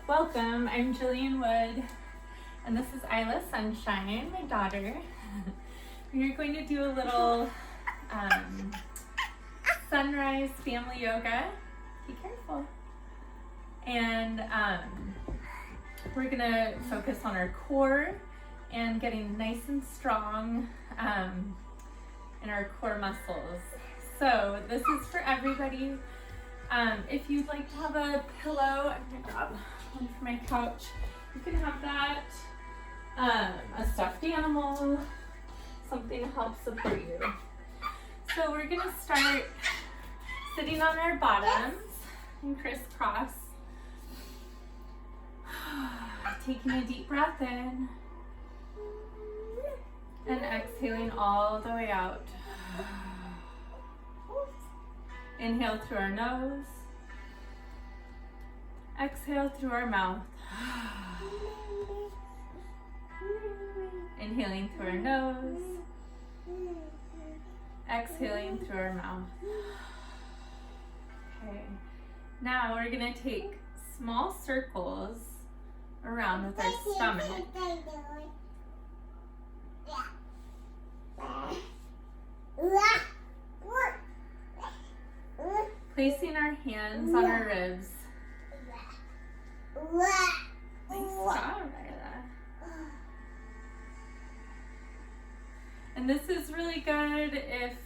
Welcome, I'm Jillian Wood, and this is Isla Sunshine, my daughter. We're going to do a little sunrise family yoga. Be careful. And we're gonna focus on our core and getting nice and strong in our core muscles. So this is for everybody. If you'd like to have a pillow, I'm gonna grab one from my couch. You can have that, a stuffed animal, something to help support you. So we're gonna start sitting on our bottoms and crisscross. Taking a deep breath in and exhaling all the way out. Inhale through our nose. Exhale through our mouth. Inhaling through our nose. Exhaling through our mouth. Okay. Now we're going to take small circles around with our stomach. Placing our hands on our ribs. Nice job, Isla. And this is really good if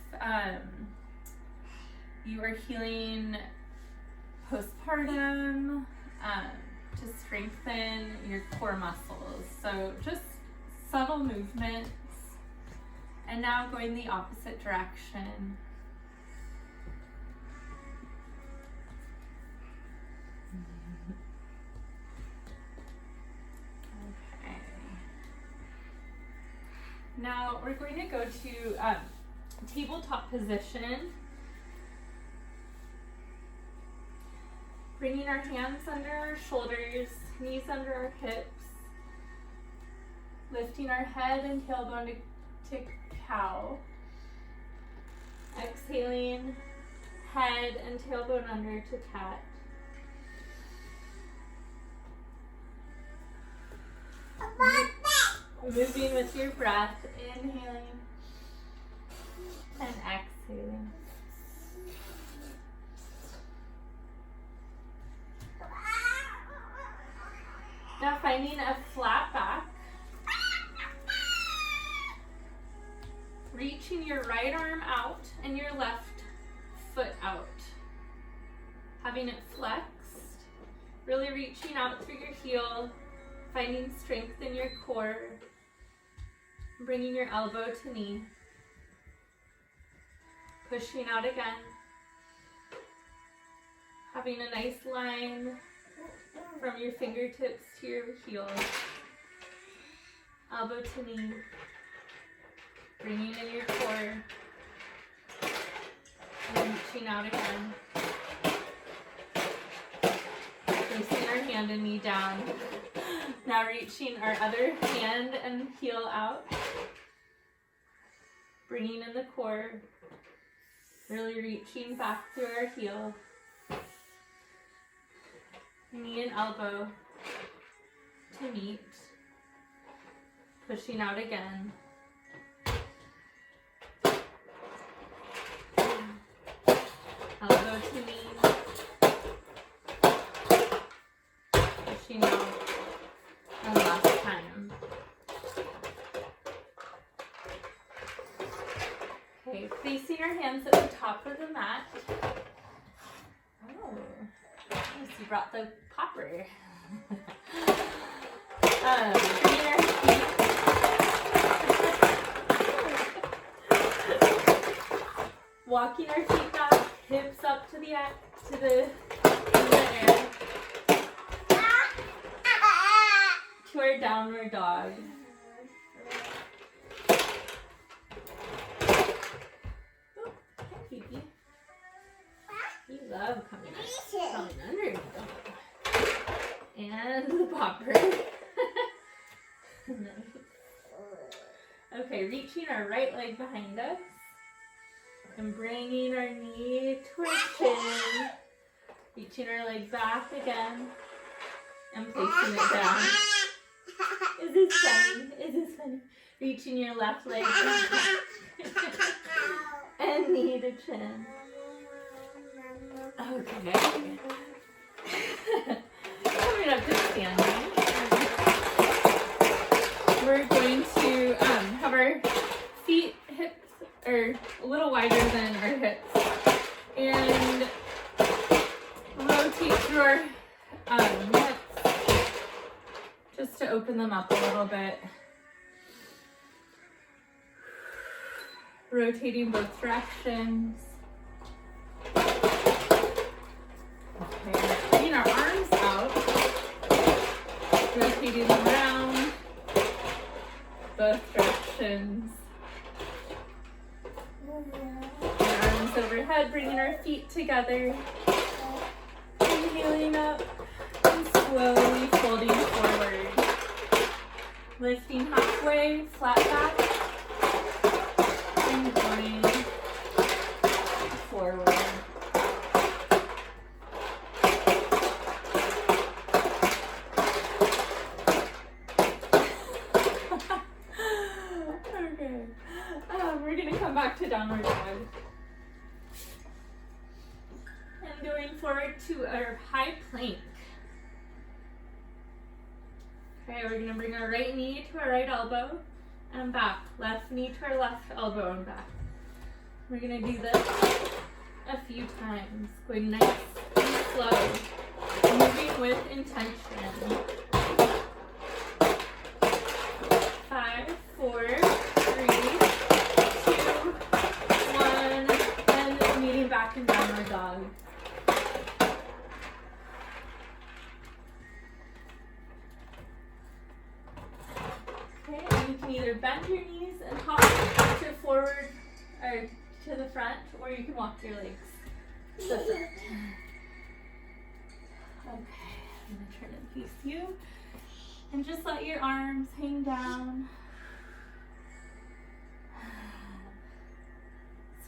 you are healing postpartum, to strengthen your core muscles. So just subtle movements. And now going the opposite direction. Okay. Now we're going to go to tabletop position. Bringing our hands under our shoulders, knees under our hips. Lifting our head and tailbone to cow. Exhaling, head and tailbone under to cat. Moving with your breath, inhaling and exhaling. Now finding a flat back. Reaching your right arm out and your left foot out. Having it flexed. Really reaching out through your heel. Finding strength in your core. Bringing your elbow to knee. Pushing out again. Having a nice line from your fingertips to your heel. Elbow to knee. Bringing in your core. And reaching out again. Placing our hand and knee down. Now reaching our other hand and heel out. Bringing in the core. Really reaching back through our heel. Knee and elbow to meet. Pushing out again. Elbow to knee. Pushing out. And last time. Okay, placing our hands at the top of the mat. Oh, yes, you brought the popper. Bringing our feet. Walking our feet back, hips up to the air. To our downward dog. Oh, hi, Phoebe. You love coming under you. And the popper. Okay, reaching our right leg behind us. And bringing our knee to our chin. Reaching our leg back again. And pressing it down. Is this funny? Is this funny? Reaching your left leg and knee to chin. Okay. Coming up to standing. We're going to have our feet, hips, are a little wider than our hips. And rotate through our hips just to open them up a little bit. Rotating both directions. Okay, bringing our arms out, rotating them around, both directions. Our arms overhead, bringing our feet together. Inhaling up and slowly folding forward. Lifting halfway, flat back, and going forward. Okay. We're going to come back to downward dog. And going forward to our high plank. Okay, we're going to bring our right knee to our right elbow and back. Left knee to our left elbow and back. We're going to do this a few times. Going nice and slow. Moving with intention. 5, 4, 3, 2, 1, and meeting back in downward dog. Okay, and you can either bend your knees and hop to forward or to the front, or you can walk your legs to the front. Okay, I'm going to turn and face you. And just let your arms hang down.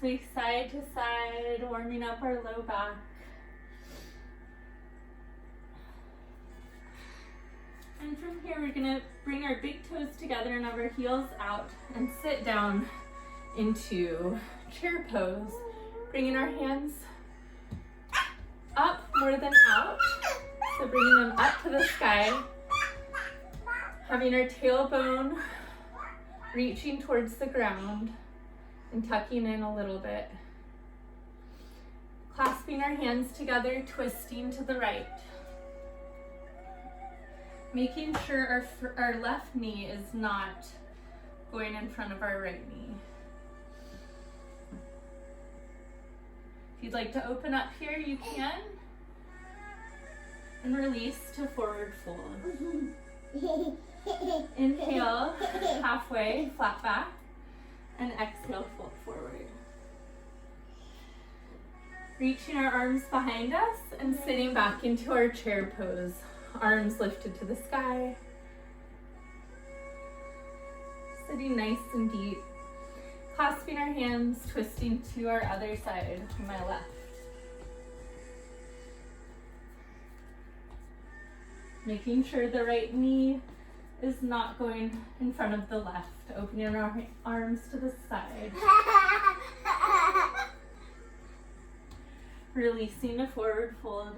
Sway side to side, warming up our low back. And from here, we're going to bring our big toes together and have our heels out and sit down into chair pose. Bringing our hands up more than out. So bringing them up to the sky. Having our tailbone reaching towards the ground and tucking in a little bit. Clasping our hands together, twisting to the right. Making sure our left knee is not going in front of our right knee. If you'd like to open up here, you can. And release to forward fold. Inhale, halfway, flat back, and exhale, fold forward. Reaching our arms behind us and sitting back into our chair pose. Arms lifted to the sky. Sitting nice and deep. Clasping our hands, twisting to our other side, to my left. Making sure the right knee is not going in front of the left. Opening our arms to the side. Releasing a forward fold.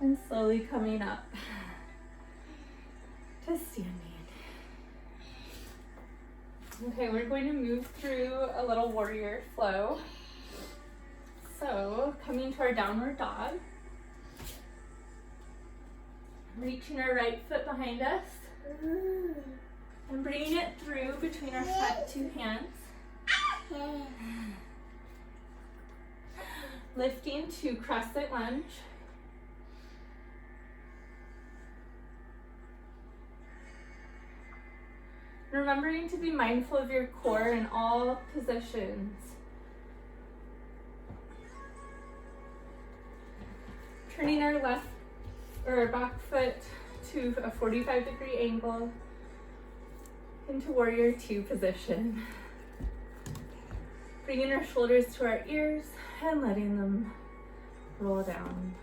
And slowly coming up to standing. Okay, we're going to move through a little warrior flow. So, coming to our downward dog. Reaching our right foot behind us. And bringing it through between our front two hands. Lifting to crescent lunge. Remembering to be mindful of your core in all positions. Turning our left or our back foot to a 45-degree angle into warrior two position. Bringing our shoulders to our ears and letting them roll down.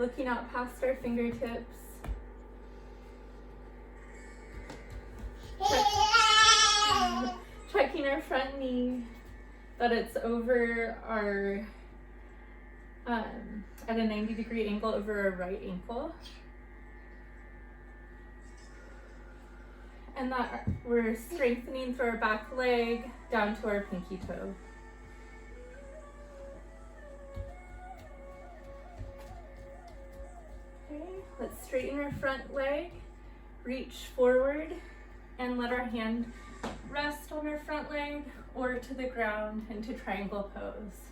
looking out past our fingertips. Checking our front knee, that it's over our, at a 90-degree angle over our right ankle. And that we're strengthening through our back leg down to our pinky toe. Okay, let's straighten our front leg, reach forward, and let our hand rest on our front leg or to the ground into triangle pose.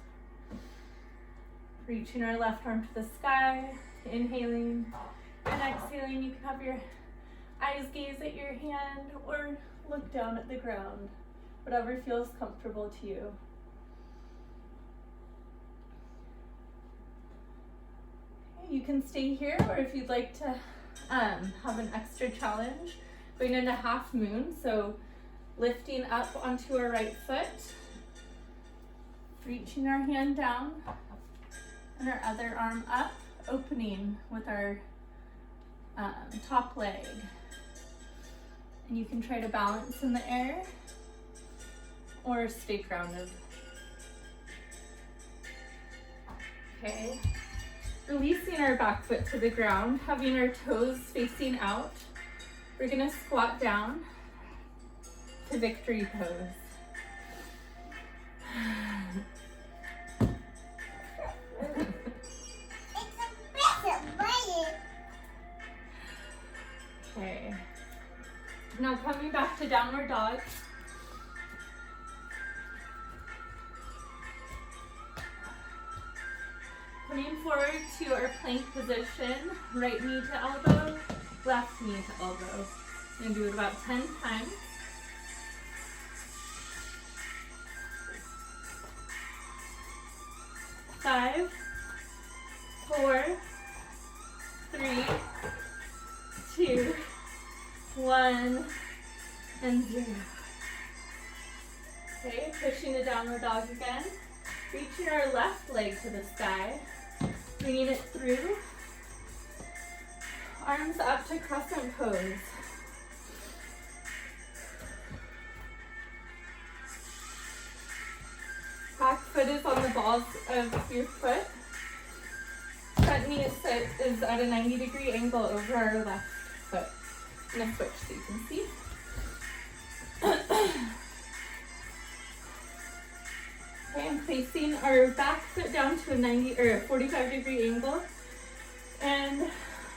Reaching our left arm to the sky, inhaling and exhaling. You can have your eyes gaze at your hand or look down at the ground, whatever feels comfortable to you. Okay, you can stay here, or if you'd like to have an extra challenge, going into half moon, so lifting up onto our right foot, reaching our hand down, and our other arm up, opening with our top leg. And you can try to balance in the air or stay grounded. Okay, releasing our back foot to the ground, having our toes facing out. We're gonna squat down to victory pose. Okay. Now coming back to downward dog. Coming forward to our plank position, right knee to elbow, left knee to elbow. I'm gonna do it about 10 times. 5, 4, 3, 2, 1, and 0. Okay, pushing the downward dog again. Reaching our left leg to the sky, bringing it through. Arms up to crescent pose. Back foot is on the balls of your foot. Front knee is at a 90-degree angle over our left foot. I'm gonna switch so you can see. Okay, I'm placing our back foot down to a 45-degree angle and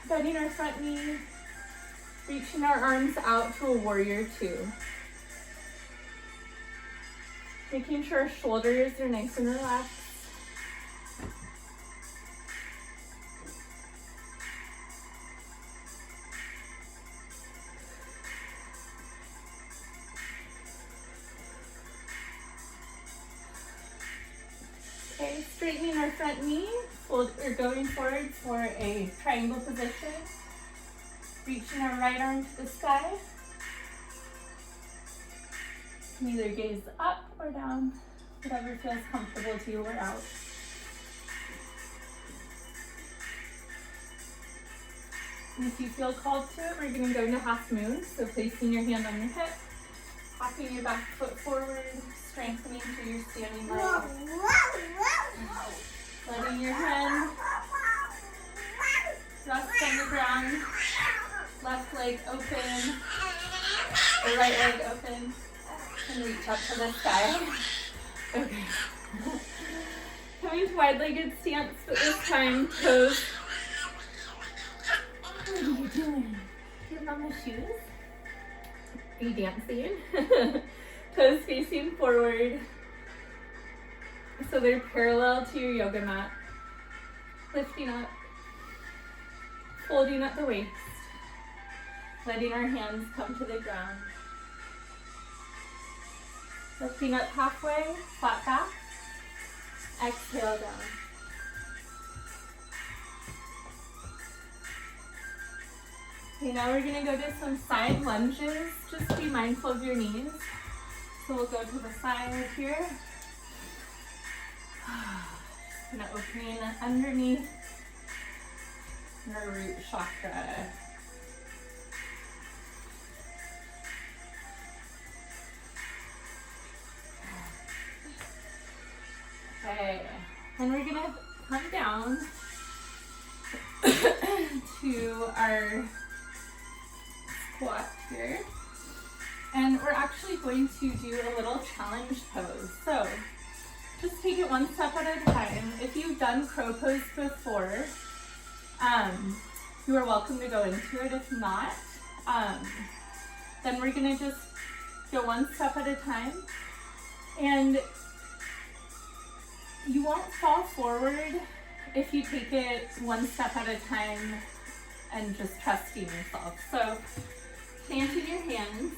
bending our front knee, reaching our arms out to a warrior 2. Making sure our shoulders are nice and relaxed. Okay, straightening our front knee, going forward for a triangle position. Reaching our right arm to the sky. You can either gaze up or down, whatever feels comfortable to you or out. And if you feel called to it, we're going to go into half moon. So placing your hand on your hip, popping your back foot forward, strengthening through your standing leg. Letting your hand rest on the ground. Left leg open, or right leg open, and reach up to the sky. Okay. Coming to wide-legged stance, but this time toes. What are you doing? Getting on the shoes? Are you dancing? Toes facing forward, so they're parallel to your yoga mat. Lifting up, folding at the waist, letting our hands come to the ground. Lifting up halfway, flat back, exhale down. Okay, now we're gonna go to some side lunges. Just be mindful of your knees. So we'll go to the side here. Just gonna opening underneath and our root chakra. Okay, and we're gonna come down to our squat here. And we're actually going to do a little challenge pose. So just take it one step at a time. If you've done crow pose before, you are welcome to go into it. If not, then we're gonna just go one step at a time. And you won't fall forward if you take it one step at a time and just trusting yourself. So planting your hands,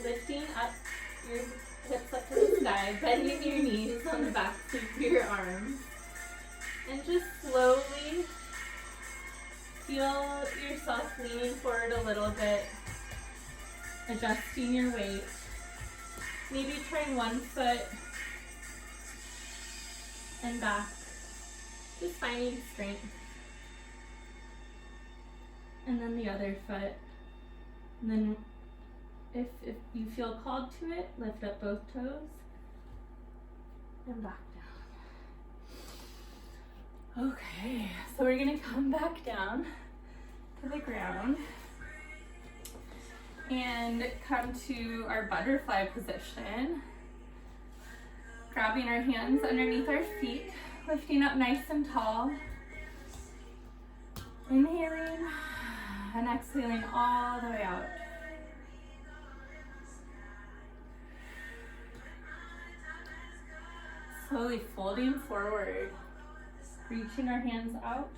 lifting up your hips up to the sky, bending your knees on the backs of your arms, and just slowly feel yourself leaning forward a little bit, adjusting your weight, maybe trying one foot and back, just finding strength. And then the other foot. And then if you feel called to it, lift up both toes and back down. Okay, so we're gonna come back down to the ground and come to our butterfly position. Grabbing our hands underneath our feet, lifting up nice and tall. Inhaling and exhaling all the way out. Slowly folding forward, reaching our hands out.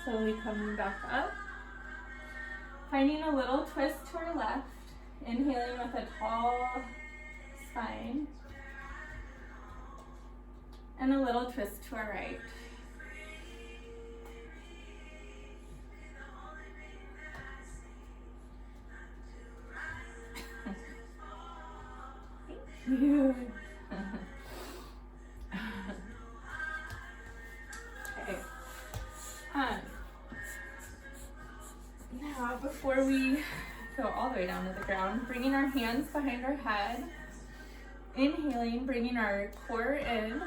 Slowly coming back up. Finding a little twist to our left. Inhaling with a tall spine. And a little twist to our right. Thank you. Okay. Now, before we go all the way down to the ground, bringing our hands behind our head, inhaling, bringing our core in,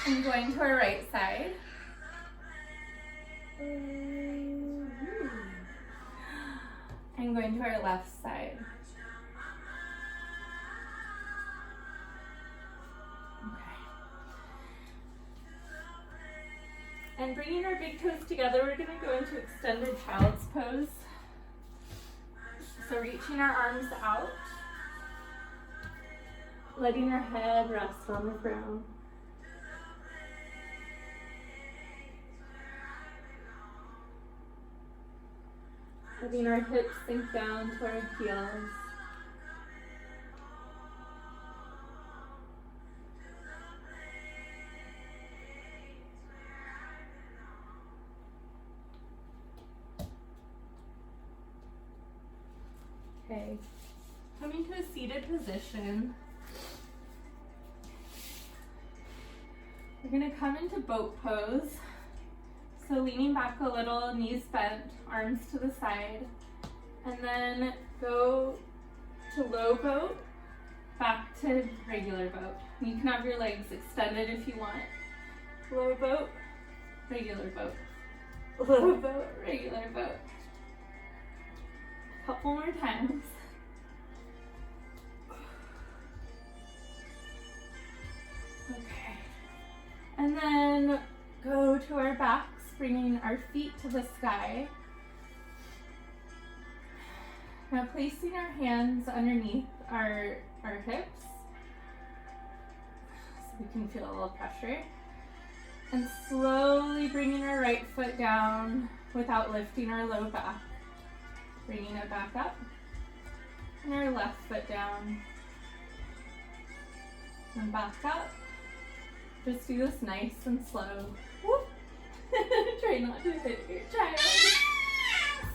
and going to our right side. And going to our left side. And bringing our big toes together, we're going to go into extended child's pose. So reaching our arms out, letting our head rest on the ground. Letting our hips sink down to our heels. Okay, coming to a seated position. We're going to come into boat pose. So leaning back a little, knees bent, arms to the side, and then go to low boat, back to regular boat. You can have your legs extended if you want. Low boat, regular boat. Low boat, regular boat. A couple more times. Okay. And then go to our backs, bringing our feet to the sky. Now placing our hands underneath our hips so we can feel a little pressure. And slowly bringing our right foot down without lifting our low back. Bringing it back up. And our left foot down. And back up. Just do this nice and slow. Whoop. Try not to hit your child.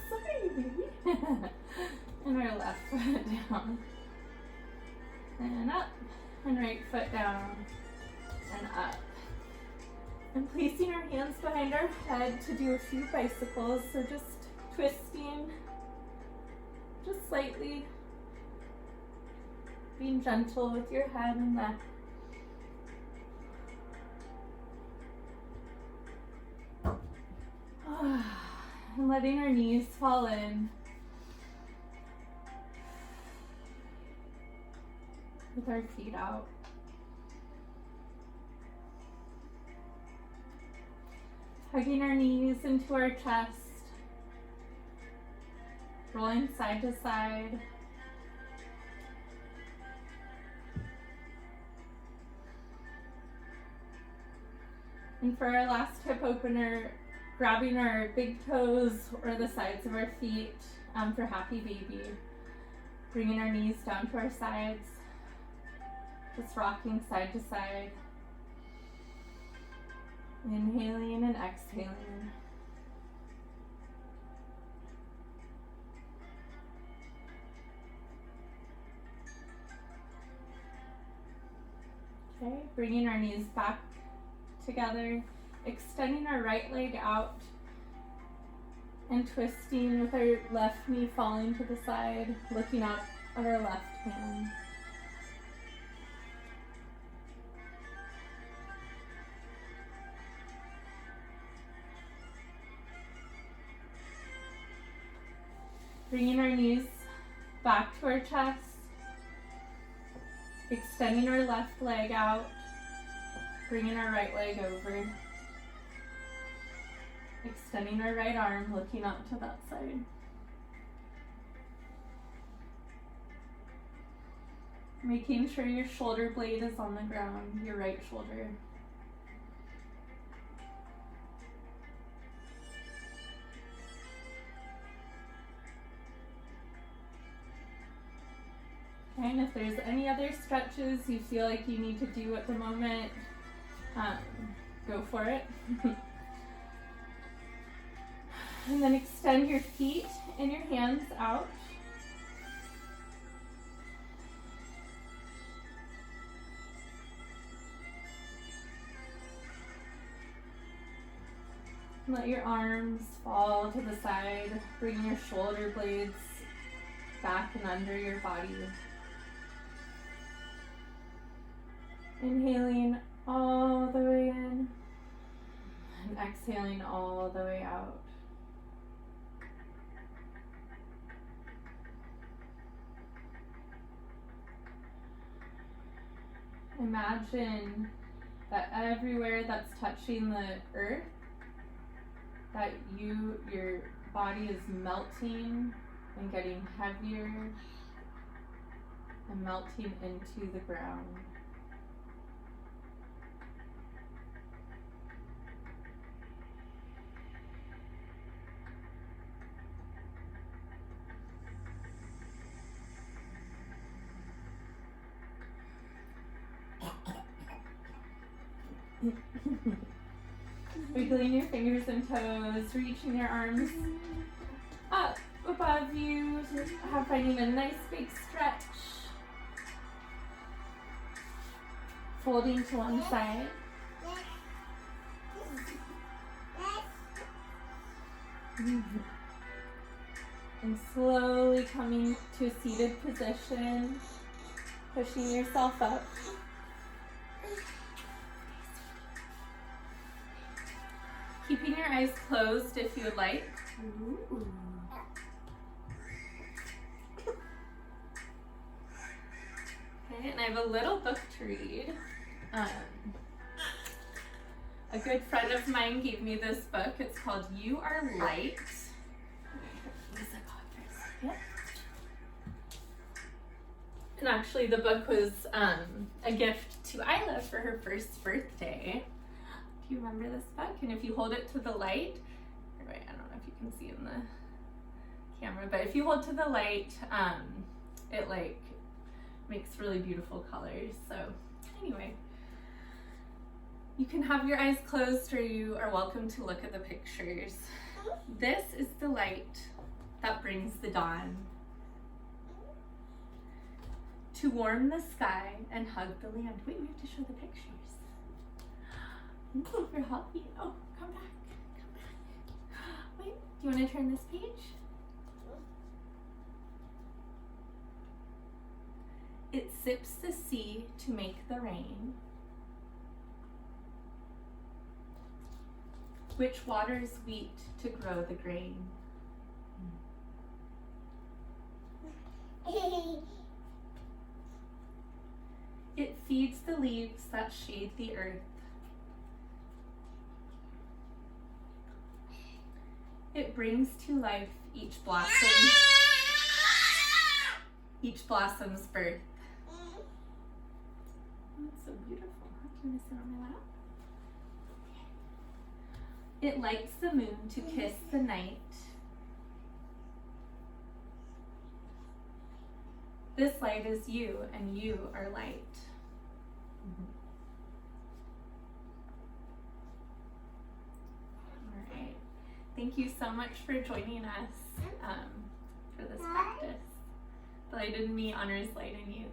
Sorry, baby. And our left foot down. And up. And right foot down. And up. And placing our hands behind our head to do a few bicycles. So just twisting. Just slightly. Being gentle with your head and neck. And letting our knees fall in. With our feet out. Hugging our knees into our chest. Rolling side to side. And for our last hip opener, grabbing our big toes or the sides of our feet for happy baby. Bringing our knees down to our sides. Just rocking side to side. Inhaling and exhaling. Okay, bringing our knees back together, extending our right leg out and twisting with our left knee falling to the side, looking up at our left hand. Bringing our knees back to our chest, extending our left leg out, bringing our right leg over, extending our right arm, looking up to that side. Making sure your shoulder blade is on the ground, your right shoulder. Okay, and if there's any other stretches you feel like you need to do at the moment, go for it. And then extend your feet and your hands out. Let your arms fall to the side, bring your shoulder blades back and under your body. Inhaling all the way in and exhaling all the way out. Imagine that everywhere that's touching the earth, that your body is melting and getting heavier and melting into the ground. Wiggling your fingers and toes, reaching your arms up above you, finding a nice big stretch. Folding to one side. And slowly coming to a seated position, pushing yourself up. Keeping your eyes closed if you would like. Ooh. Okay, and I have a little book to read. A good friend of mine gave me this book. It's called You Are Light. And actually the book was a gift to Isla for her first birthday. Do you remember this book? And if you hold it to the light, or wait, I don't know if you can see in the camera, but if you hold to the light, it like makes really beautiful colors. So anyway, You can have your eyes closed or you are welcome to look at the pictures. This is the light that brings the dawn. To warm the sky and hug the land. Wait, we have to show the pictures. Ooh, we're helping you. Oh, come back. Come back. Wait, do you want to turn this page? It sips the sea to make the rain, which waters wheat to grow the grain. It feeds the leaves that shade the earth. It brings to life each blossom's birth. That's so beautiful. Do you want to sit on my lap? It lights the moon to kiss the night. This light is you, and you are light. All right. Thank you so much for joining us for this practice. The Light in Me honors light in you.